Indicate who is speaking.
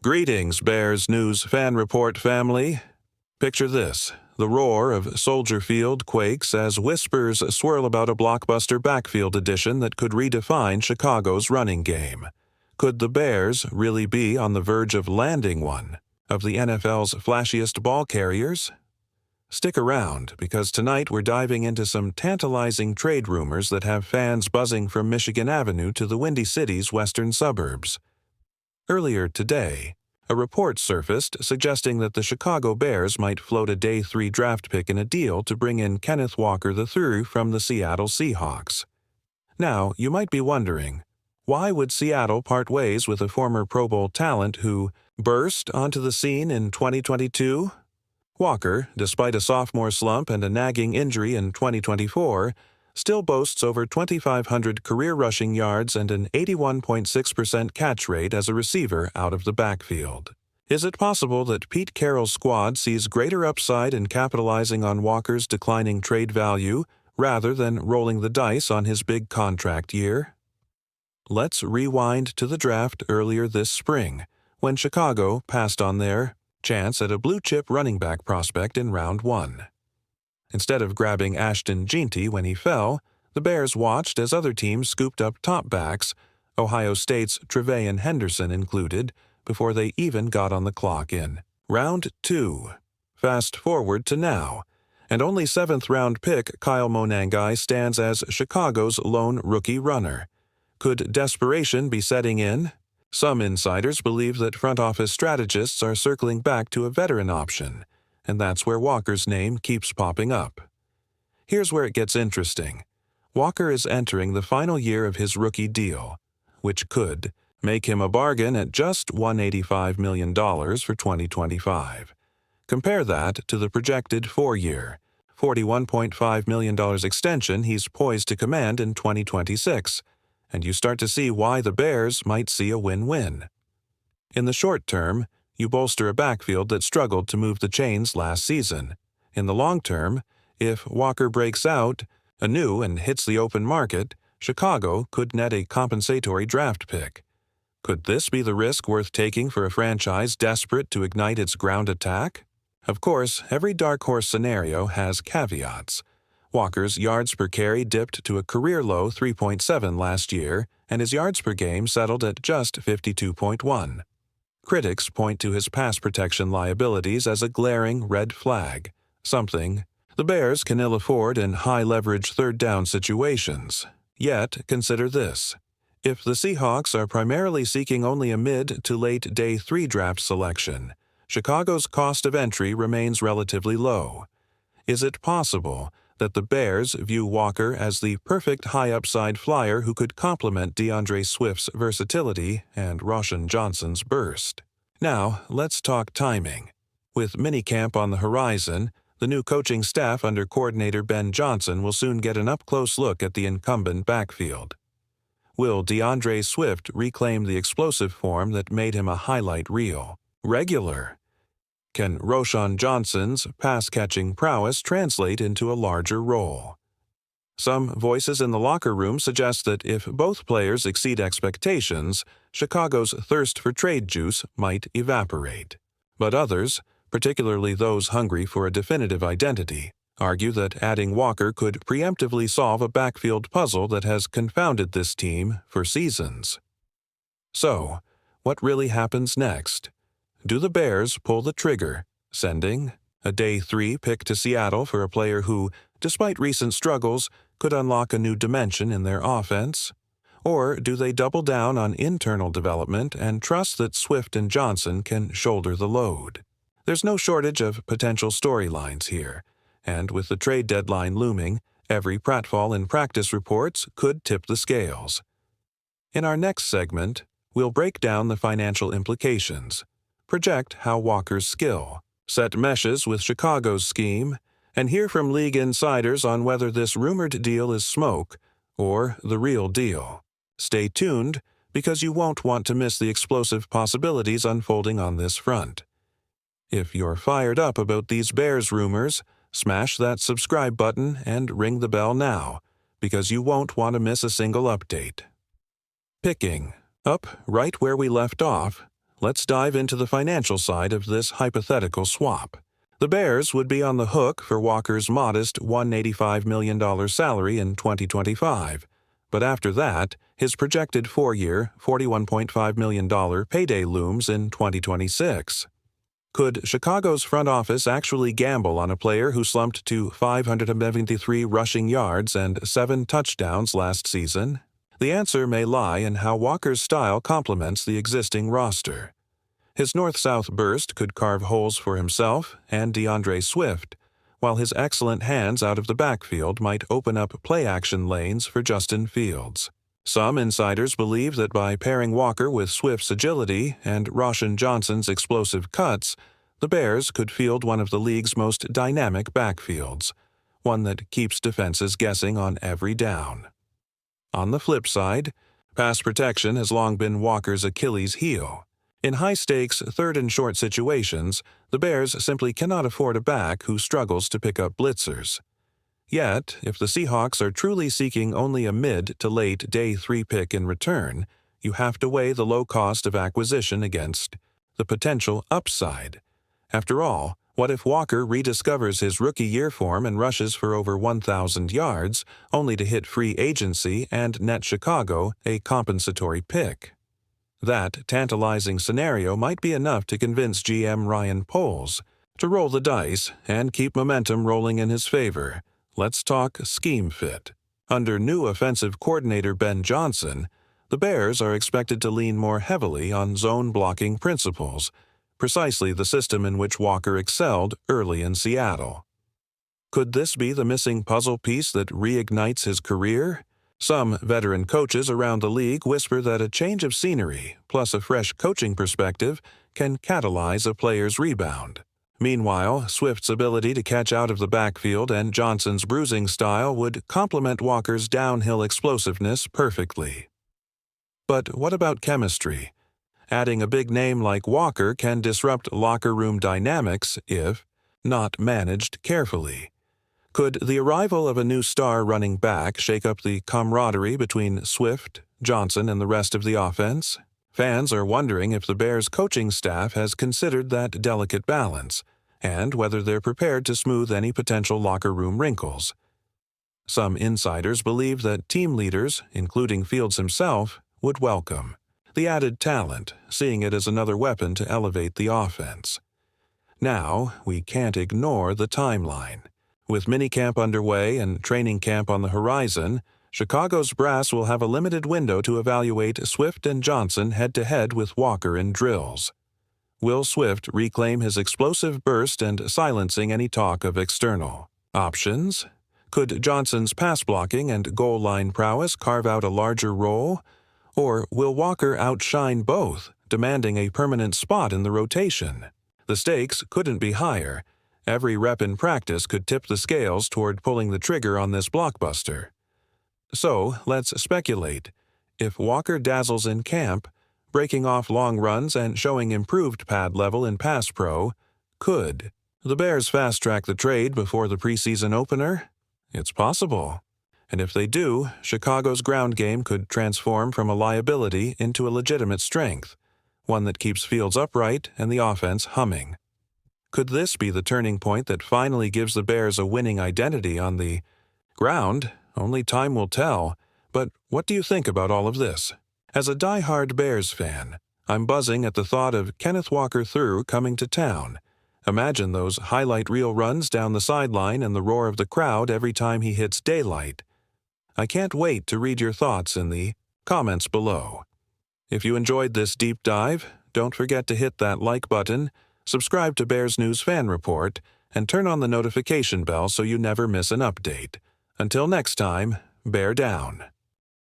Speaker 1: Greetings, Bears News Fan Report family. Picture this. The roar of Soldier Field quakes as whispers swirl about a blockbuster backfield addition that could redefine Chicago's running game. Could the Bears really be on the verge of landing one of the NFL's flashiest ball carriers? Stick around, because tonight we're diving into some tantalizing trade rumors that have fans buzzing from Michigan Avenue to the Windy City's western suburbs. Earlier today, a report surfaced suggesting that the Chicago Bears might float a Day 3 draft pick in a deal to bring in Kenneth Walker III from the Seattle Seahawks. Now, you might be wondering, why would Seattle part ways with a former Pro Bowl talent who burst onto the scene in 2022? Walker, despite a sophomore slump and a nagging injury in 2024, still boasts over 2,500 career rushing yards and an 81.6% catch rate as a receiver out of the backfield. Is it possible that Pete Carroll's squad sees greater upside in capitalizing on Walker's declining trade value rather than rolling the dice on his big contract year? Let's rewind to the draft earlier this spring, when Chicago passed on their chance at a blue-chip running back prospect in round 1. Instead of grabbing Ashton Jeanty when he fell, the Bears watched as other teams scooped up top backs, Ohio State's Treveyon Henderson included, before they even got on the clock in round 2. Fast forward to now, and only 7th-round pick Kyle Monangai stands as Chicago's lone rookie runner. Could desperation be setting in? Some insiders believe that front office strategists are circling back to a veteran option, and that's where Walker's name keeps popping up. Here's where it gets interesting. Walker is entering the final year of his rookie deal, which could make him a bargain at just $185 million for 2025. Compare that to the projected 4-year, $41.5 million extension he's poised to command in 2026, and you start to see why the Bears might see a win-win. In the short term, you bolster a backfield that struggled to move the chains last season. In the long term, if Walker breaks out anew and hits the open market, Chicago could net a compensatory draft pick. Could this be the risk worth taking for a franchise desperate to ignite its ground attack? Of course, every dark horse scenario has caveats. Walker's yards per carry dipped to a career-low 3.7 last year, and his yards per game settled at just 52.1. Critics point to his pass protection liabilities as a glaring red flag, something the Bears can ill afford in high-leverage third-down situations. Yet, consider this. If the Seahawks are primarily seeking only a mid to late Day 3 draft selection, Chicago's cost of entry remains relatively low. Is it possible that the Bears view Walker as the perfect high-upside flyer who could complement DeAndre Swift's versatility and Roshan Johnson's burst? Now, let's talk timing. With minicamp on the horizon, the new coaching staff under coordinator Ben Johnson will soon get an up-close look at the incumbent backfield. Will DeAndre Swift reclaim the explosive form that made him a highlight reel? Regular. Can Roshan Johnson's pass-catching prowess translate into a larger role? Some voices in the locker room suggest that if both players exceed expectations, Chicago's thirst for trade juice might evaporate. But others, particularly those hungry for a definitive identity, argue that adding Walker could preemptively solve a backfield puzzle that has confounded this team for seasons. So, what really happens next? Do the Bears pull the trigger, sending a Day 3 pick to Seattle for a player who, despite recent struggles, could unlock a new dimension in their offense? Or do they double down on internal development and trust that Swift and Johnson can shoulder the load? There's no shortage of potential storylines here, and with the trade deadline looming, every pratfall in practice reports could tip the scales. In our next segment, we'll break down the financial implications, project how Walker's skill set meshes with Chicago's scheme, and hear from league insiders on whether this rumored deal is smoke or the real deal. Stay tuned, because you won't want to miss the explosive possibilities unfolding on this front. If you're fired up about these Bears rumors, Smash that subscribe button and ring the bell now, because you won't want to miss a single update. Picking up right where we left off, let's dive into the financial side of this hypothetical swap. The Bears would be on the hook for Walker's modest $185 million salary in 2025, but after that, his projected four-year, $41.5 million payday looms in 2026. Could Chicago's front office actually gamble on a player who slumped to 573 rushing yards and 7 touchdowns last season? The answer may lie in how Walker's style complements the existing roster. His north-south burst could carve holes for himself and DeAndre Swift, while his excellent hands out of the backfield might open up play-action lanes for Justin Fields. Some insiders believe that by pairing Walker with Swift's agility and Roshan Johnson's explosive cuts, the Bears could field one of the league's most dynamic backfields, one that keeps defenses guessing on every down. On the flip side, pass protection has long been Walker's Achilles heel. In high-stakes, third-and-short situations, the Bears simply cannot afford a back who struggles to pick up blitzers. Yet, if the Seahawks are truly seeking only a mid to late day 3 pick in return, you have to weigh the low cost of acquisition against the potential upside. After all, what if Walker rediscovers his rookie year form and rushes for over 1,000 yards, only to hit free agency and net Chicago a compensatory pick? That tantalizing scenario might be enough to convince GM Ryan Poles to roll the dice and keep momentum rolling in his favor. Let's talk scheme fit. Under new offensive coordinator Ben Johnson, the Bears are expected to lean more heavily on zone blocking principles, precisely the system in which Walker excelled early in Seattle. Could this be the missing puzzle piece that reignites his career? Some veteran coaches around the league whisper that a change of scenery, plus a fresh coaching perspective, can catalyze a player's rebound. Meanwhile, Swift's ability to catch out of the backfield and Johnson's bruising style would complement Walker's downhill explosiveness perfectly. But what about chemistry? Adding a big name like Walker can disrupt locker room dynamics if not managed carefully. Could the arrival of a new star running back shake up the camaraderie between Swift, Johnson, and the rest of the offense? Fans are wondering if the Bears' coaching staff has considered that delicate balance, and whether they're prepared to smooth any potential locker room wrinkles. Some insiders believe that team leaders, including Fields himself, would welcome the added talent, seeing it as another weapon to elevate the offense. Now, we can't ignore the timeline. With minicamp underway and training camp on the horizon, Chicago's brass will have a limited window to evaluate Swift and Johnson head-to-head with Walker in drills. Will Swift reclaim his explosive burst and silencing any talk of external options? Could Johnson's pass blocking and goal line prowess carve out a larger role? Or will Walker outshine both, demanding a permanent spot in the rotation? The stakes couldn't be higher. Every rep in practice could tip the scales toward pulling the trigger on this blockbuster. So, let's speculate. If Walker dazzles in camp, breaking off long runs and showing improved pad level in pass pro, could the Bears fast-track the trade before the preseason opener? It's possible. And if they do, Chicago's ground game could transform from a liability into a legitimate strength, one that keeps Fields upright and the offense humming. Could this be the turning point that finally gives the Bears a winning identity on the ground? Only time will tell. But what do you think about all of this? As a die-hard Bears fan, I'm buzzing at the thought of Kenneth Walker through coming to town. Imagine those highlight reel runs down the sideline and the roar of the crowd every time he hits daylight. I can't wait to read your thoughts in the comments below. If you enjoyed this deep dive, don't forget to hit that like button, subscribe to Bears News Fan Report, and turn on the notification bell so you never miss an update. Until next time, bear down.